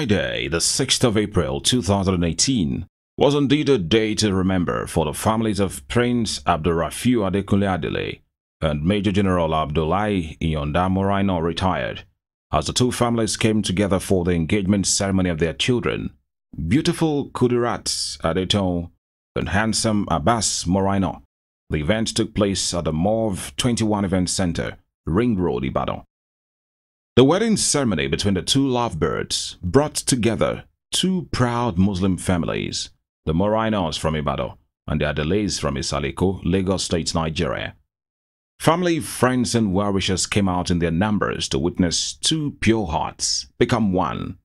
Friday, the 6th of April 2018 was indeed a day to remember for the families of Prince Abdurrafiu Adekunle Adele and Major General Abdullahi Iyonda Muraino retired, as the two families came together for the engagement ceremony of their children, beautiful Kudirat Adele and handsome Abbas Muraino. The event took place at the Mauve 21 Event Center, Ring Road, Ibadan. The wedding ceremony between the two lovebirds brought together two proud Muslim families, the Murainos from Ibadan and the Adeles from Isaleko, Lagos State, Nigeria. Family, friends and well-wishers came out in their numbers to witness two pure hearts become one.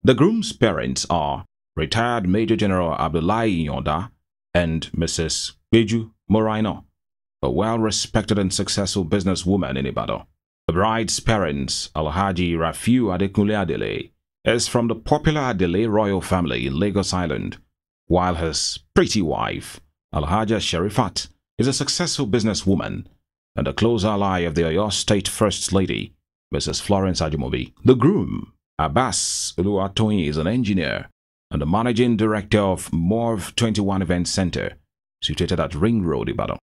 The groom's parents are retired Major General Abdullahi Iyonda and Mrs. Beju Muraino, a well-respected and successful businesswoman in Ibadan. The bride's parents, Alhaji Rafiu Adekunle Adele, is from the popular Adele royal family in Lagos Island, while his pretty wife, Alhaja Sherifat, is a successful businesswoman and a close ally of the Oyo State First Lady, Mrs. Florence Ajimobi. The groom, Abbas Uluwatoyin, is an engineer and the managing director of Mauve 21 Event Center, situated at Ring Road, Ibadan.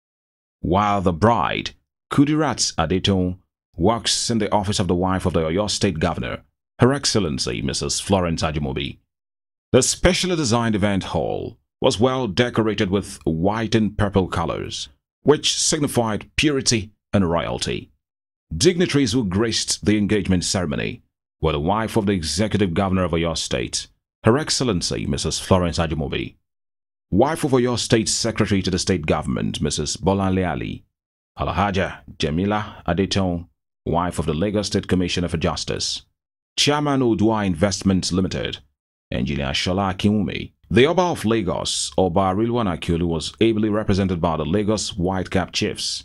While the bride, Kudirat Adele, works in the office of the wife of the Oyo State Governor, Her Excellency Mrs. Florence Ajimobi. The specially designed event hall was well decorated with white and purple colors, which signified purity and royalty. Dignitaries who graced the engagement ceremony were the wife of the Executive Governor of Oyo State, Her Excellency Mrs. Florence Ajimobi, wife of Oyo State Secretary to the State Government Mrs. Bolanle Ali, Alhaja Jamila Adeton, wife of the Lagos State Commissioner for Justice, Chairman Odua Investments Limited, Engineer Shola Akinwumi. The Oba of Lagos, Oba Rilwan Akiolu, was ably represented by the Lagos White-Cap Chiefs.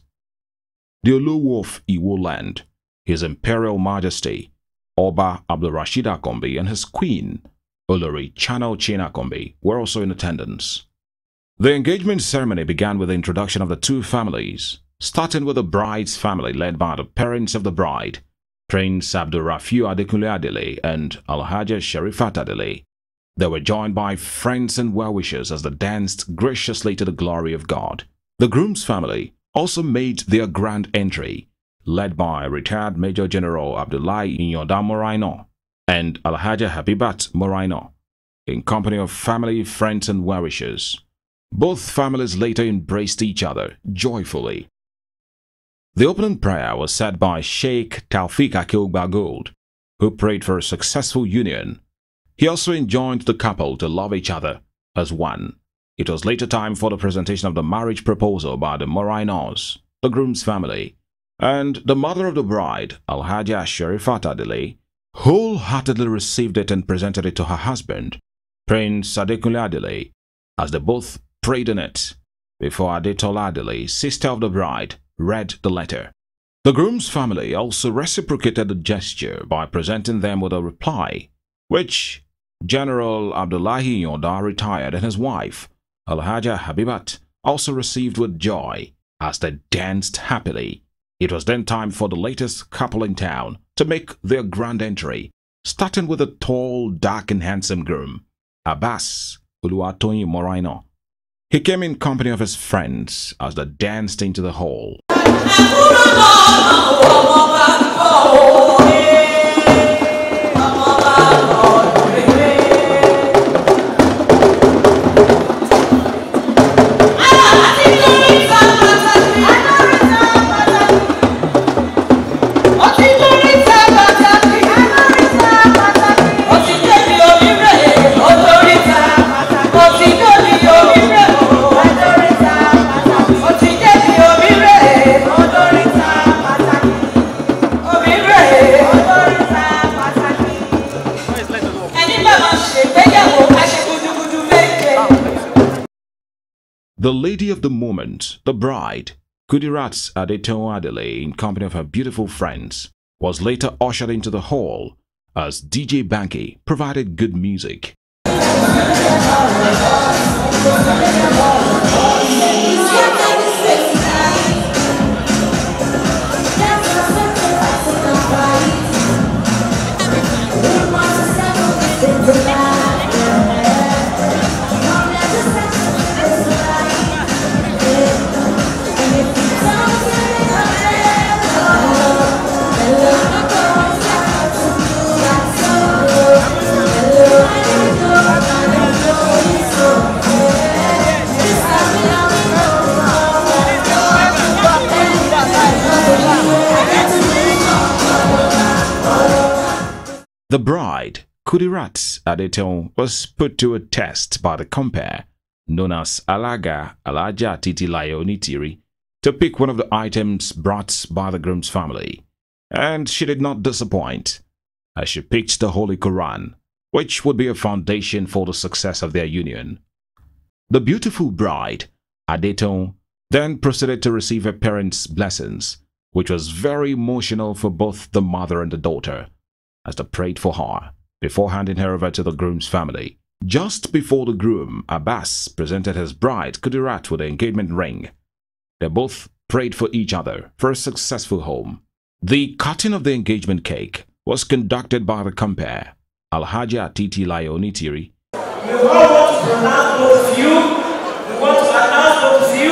The Olowo of Iwo Land, His Imperial Majesty, Oba Abdulrasheed Akombi, and his queen, Olori Channel Chin Akombi, were also in attendance. The engagement ceremony began with the introduction of the two families, starting with the bride's family led by the parents of the bride, Prince Abdurrafiu Adekunle Adele and Alhaja Sherifat Adele. They were joined by friends and well-wishers as they danced graciously to the glory of God. The groom's family also made their grand entry, led by retired Major General Abdullahi Iyonda Muraino and Alhaja Habibat Muraino, in company of family, friends and well-wishers. Both families later embraced each other joyfully. The opening prayer was said by Sheikh Taufik Akilba Gold, who prayed for a successful union. He also enjoined the couple to love each other as one. It was later time for the presentation of the marriage proposal by the Murainos, the groom's family, and the mother of the bride, Alhaja Sherifat Adele, wholeheartedly received it and presented it to her husband, Prince Adekunle Adele, as they both prayed in it, before Adetola Adele, sister of the bride, read the letter. The groom's family also reciprocated the gesture by presenting them with a reply, which General Abdullahi Iyonda, retired, and his wife, Alhaja Habibat, also received with joy as they danced happily. It was then time for the latest couple in town to make their grand entry, starting with the tall, dark and handsome groom, Abbas Uluwatoyin Muraino. He came in company of his friends as they danced into the hall. The lady of the moment, the bride, Kudirat Adele, in company of her beautiful friends, was later ushered into the hall as DJ Banky provided good music. The bride, Kudirat Adele, was put to a test by the compere, known as Alaga Alaja Titi Laionitiri, to pick one of the items brought by the groom's family, and she did not disappoint, as she picked the Holy Quran, which would be a foundation for the success of their union. The beautiful bride, Adele, then proceeded to receive her parents' blessings, which was very emotional for both the mother and the daughter, as they prayed for her before handing her over to the groom's family. Just before the groom, Abbas, presented his bride, Kudirat, with the engagement ring, they both prayed for each other for a successful home. The cutting of the engagement cake was conducted by the compere, Alhaja Titi Laionitiri. We all want to pronounce both of you, we want to announce both of you,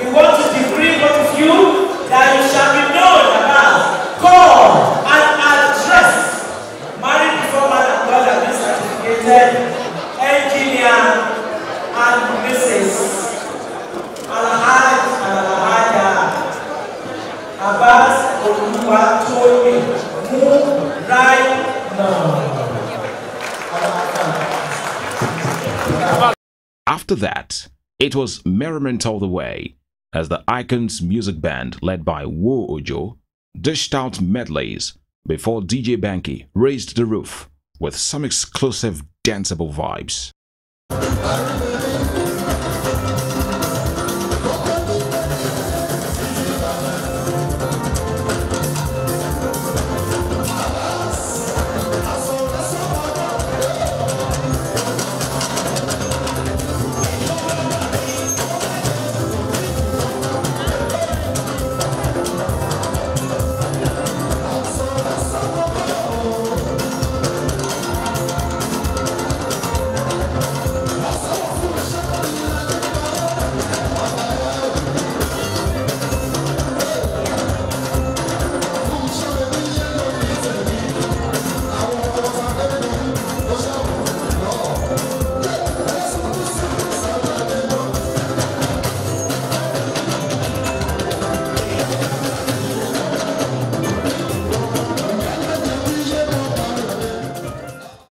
we want to decree both of you that you shall be known as God and address. Married before man and God have been certificated, engineer and Mrs. Alhaj and Alhaja Abbas Oluwa told me, Muraino. After that, it was merriment all the way, as the Icons music band led by Wo Ojo dished out medleys before DJ Banky raised the roof with some exclusive danceable vibes.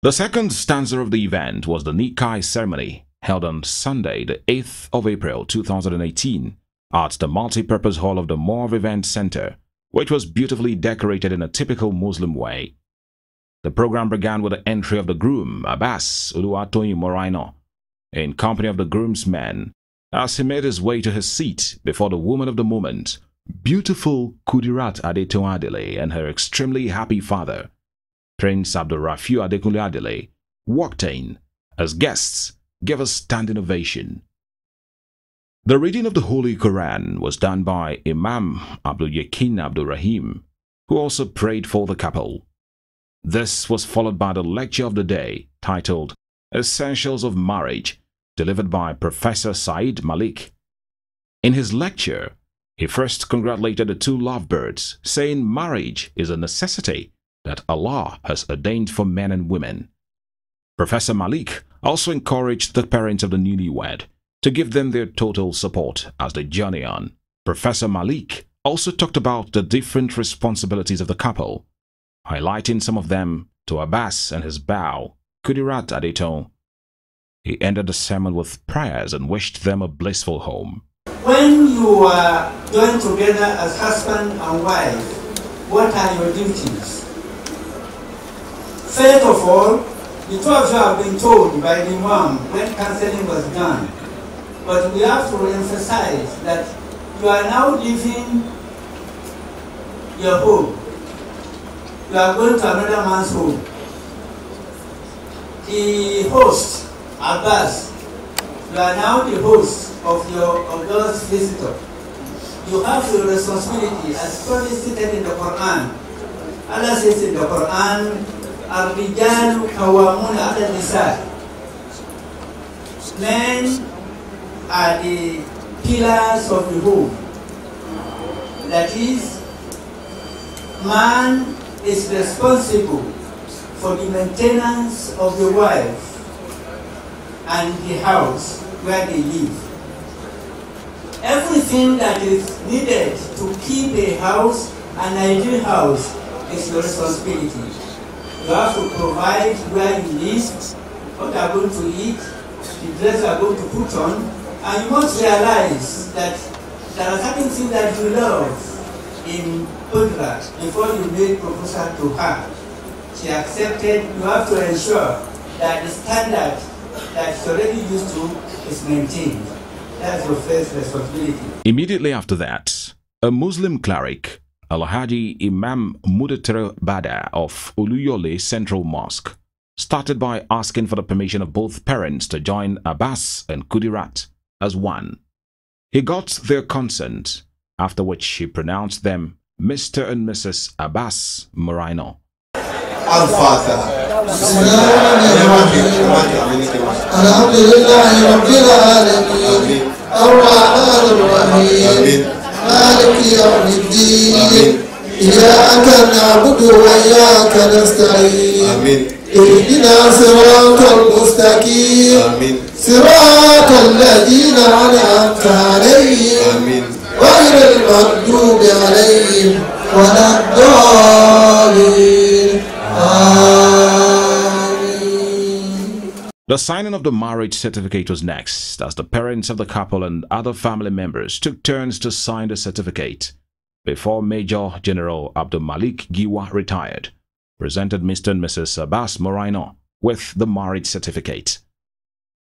The second stanza of the event was the Nikai ceremony, held on Sunday, the 8th of April 2018, at the multi-purpose hall of the Mauve Event Center, which was beautifully decorated in a typical Muslim way. The program began with the entry of the groom, Abbas Muraino, in company of the groomsmen, as he made his way to his seat before the woman of the moment, beautiful Kudirat Adele, and her extremely happy father, Prince Abdurrafiu Adele, walked in as guests gave a standing ovation. The reading of the Holy Quran was done by Imam Abdul Yakin Abdul Rahim, who also prayed for the couple. This was followed by the lecture of the day titled Essentials of Marriage, delivered by Professor Said Malik. In his lecture, he first congratulated the two lovebirds, saying marriage is a necessity that Allah has ordained for men and women. Professor Malik also encouraged the parents of the newlywed to give them their total support as they journey on. Professor Malik also talked about the different responsibilities of the couple, highlighting some of them to Abbas and his bow, Kudirat Adele. He ended the sermon with prayers and wished them a blissful home. When you are joined together as husband and wife, what are your duties? First of all, the two of you have been told by the Imam when counseling was done, but we have to emphasize that you are now leaving your home you are going to another man's home. The host, Abbas, you are now the host of your God's visitor. You have your responsibility as clearly stated in the Quran. Allah says in the Quran, Ar-rijalu qawwamuna 'ala an-nisa. Men are the pillars of the home. That is, man is responsible for the maintenance of the wife and the house where they live. Everything that is needed to keep a house an ideal house is your responsibility. You have to provide where you live, what you are going to eat, the dress you are going to put on, and you must realize that there are certain things that you love in Kudirat before you made proposal to her. She accepted. You have to ensure that the standard that she's already used to is maintained. That's your first responsibility. Immediately after that, a Muslim cleric, Alhaji Imam Mudatir Bada of Oluyole Central Mosque, started by asking for the permission of both parents to join Abbas and Kudirat as one. He got their consent, after which he pronounced them Mr. and Mrs. Abbas Muraino. مالك يوم الدين إياك نعبد وإياك نستعين اهدنا صراط المستقيم صراط الذين أنعمت عليهم غير المغضوب عليهم ولا الضالين The signing of the marriage certificate was next, as the parents of the couple and other family members took turns to sign the certificate before Major General Abdul Malik Giwa retired, presented Mr. and Mrs. Abbas Muraino with the marriage certificate.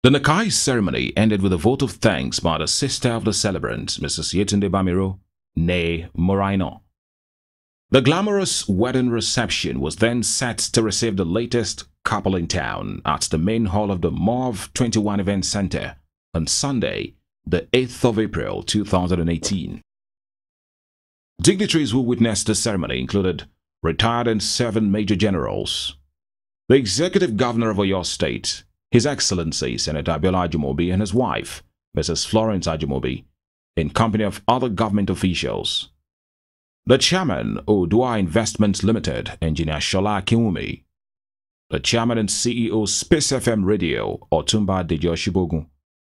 The Nakai ceremony ended with a vote of thanks by the sister of the celebrant, Mrs. Yetunde Bamiro, née Muraino. The glamorous wedding reception was then set to receive the latest couple in town at the main hall of the MOV 21 Event Center on Sunday, the 8th of April 2018. Dignitaries who witnessed the ceremony included retired and serving major generals, the executive governor of Oyo State, His Excellency Senator Abiola Ajimobi, and his wife, Mrs. Florence Ajimobi, in company of other government officials. The chairman, Odua Investments Limited, Engineer Shola Akinwumi, the chairman and CEO Space FM Radio, Otumba Dejo Shibogun,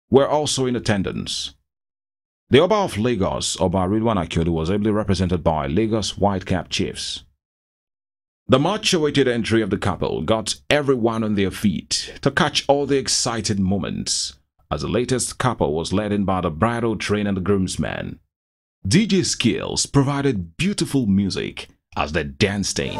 were also in attendance. The Oba of Lagos, Oba Ridwan Akeolu, was ably represented by Lagos Whitecap Chiefs. The much-awaited entry of the couple got everyone on their feet to catch all the exciting moments, as the latest couple was led in by the bridal train and the groomsmen. DJ Skills provided beautiful music as they danced in.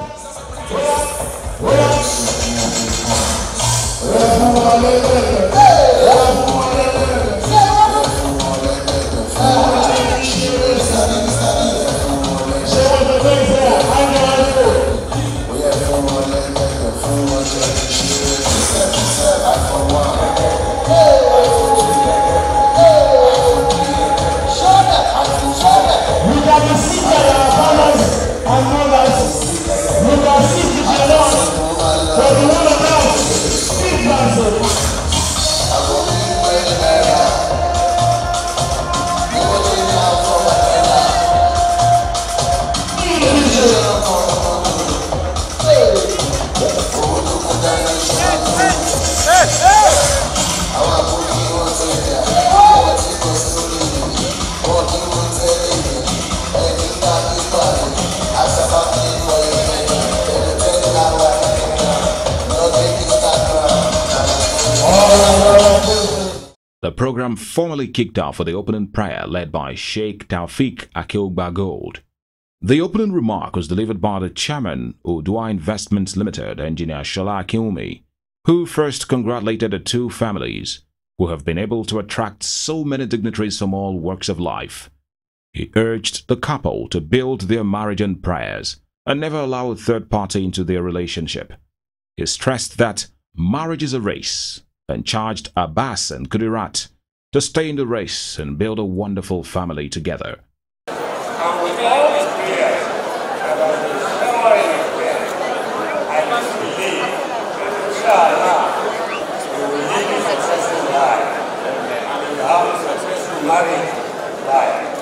The program formally kicked off with the opening prayer led by Sheikh Taufik Akeogba Gold. The opening remark was delivered by the chairman, Odua Investments Limited, Engineer Shola Akinwumi, who first congratulated the two families who have been able to attract so many dignitaries from all walks of life. He urged the couple to build their marriage on prayers and never allow a third party into their relationship. He stressed that marriage is a race and charged Abbas and Kudirat to stay in the race and build a wonderful family together. And with all the prayers and all the summary prayers, I must believe that inshallah we will live a successful life and we will have a successful marriage life.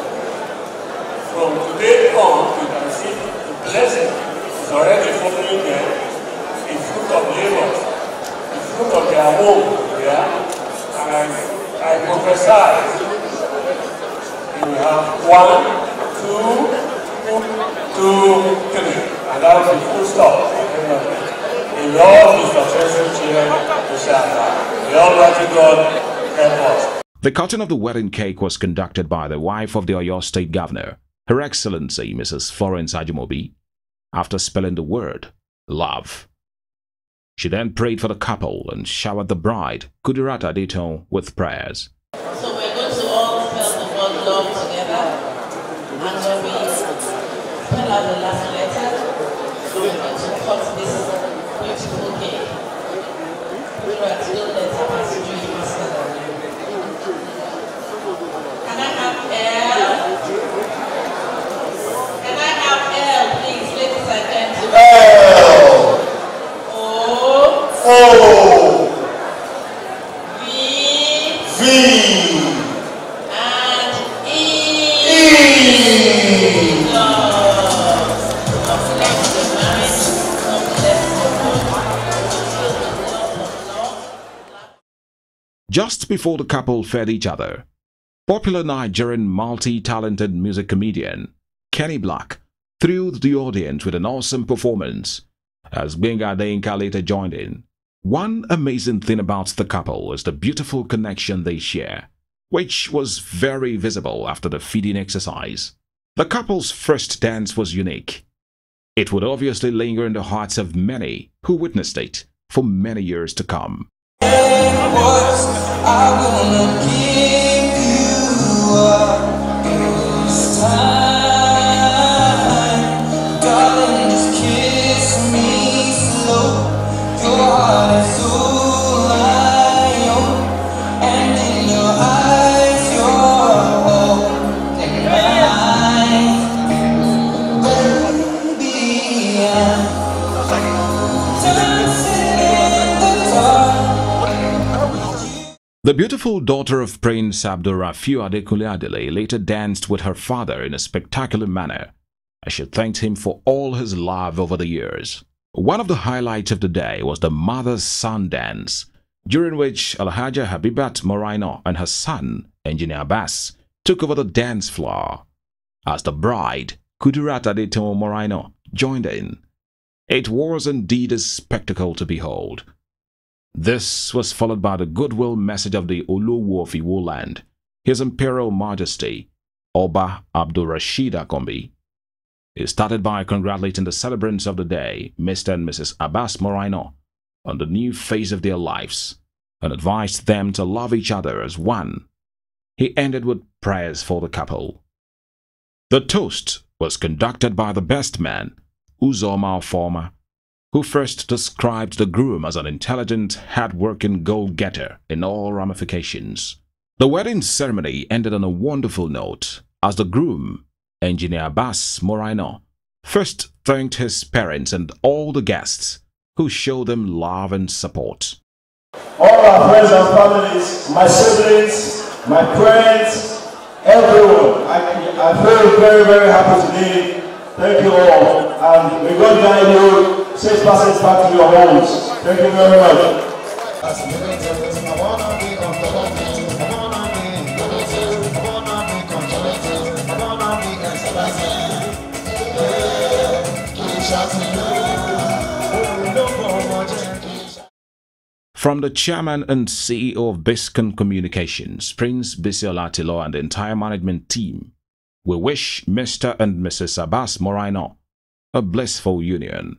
From today on, you can see the blessing is already following them, the fruit of labor, the fruit of their home, and I prophesy you will have 1, 2, 3, and that was the full stop. In all the successful children, the Almighty God help us. The cutting of the wedding cake was conducted by the wife of the Oyo State Governor, Her Excellency Mrs. Florence Ajimobi, after spelling the word love. She then prayed for the couple and showered the bride, Kudirat Adele, with prayers. So we're going to all spell the word love together, and when we spell out the last letter, we're going to cut this beautiful cake. Kudirat, don't let Abbas do it myself. Can I have L? Can I have L, please, ladies and gentlemen? L. O. V. And E. E. Just before the couple fed each other, popular Nigerian multi-talented music comedian Kenny Black thrilled the audience with an awesome performance as Gbenga Adeyinka later joined in. One amazing thing about the couple is the beautiful connection they share, which was very visible after the feeding exercise. The couple's first dance was unique. It would obviously linger in the hearts of many who witnessed it for many years to come. The beautiful daughter of Prince Abdurrafiu Adekunle Adele later danced with her father in a spectacular manner, as she thanked him for all his love over the years. One of the highlights of the day was the mother-son dance, during which Alhaja Habibat Muraino and her son, Engineer Abbas, took over the dance floor, as the bride, Kudirat Adele Muraino, joined in. It was indeed a spectacle to behold. This was followed by the goodwill message of the Olowo of Iwo land, His Imperial Majesty, Oba Abdulrasheed Akombi. He started by congratulating the celebrants of the day, Mr. and Mrs. Abbas Muraino, on the new phase of their lives, and advised them to love each other as one. He ended with prayers for the couple. The toast was conducted by the best man, Uzoma Ofoma, who first described the groom as an intelligent, hard-working goal-getter in all ramifications. The wedding ceremony ended on a wonderful note, as the groom, Engineer Abbas Muraino, first thanked his parents and all the guests who showed them love and support. All our friends and families, my siblings, my friends, everyone, I feel very, very happy today. Thank you all, and may God guide you, safe passage back to your homes. Thank you very much. From the chairman and CEO of Biscon Communications, Prince Bisiola Tilo, and the entire management team, we wish Mr. and Mrs. Abbas Muraino a blissful union.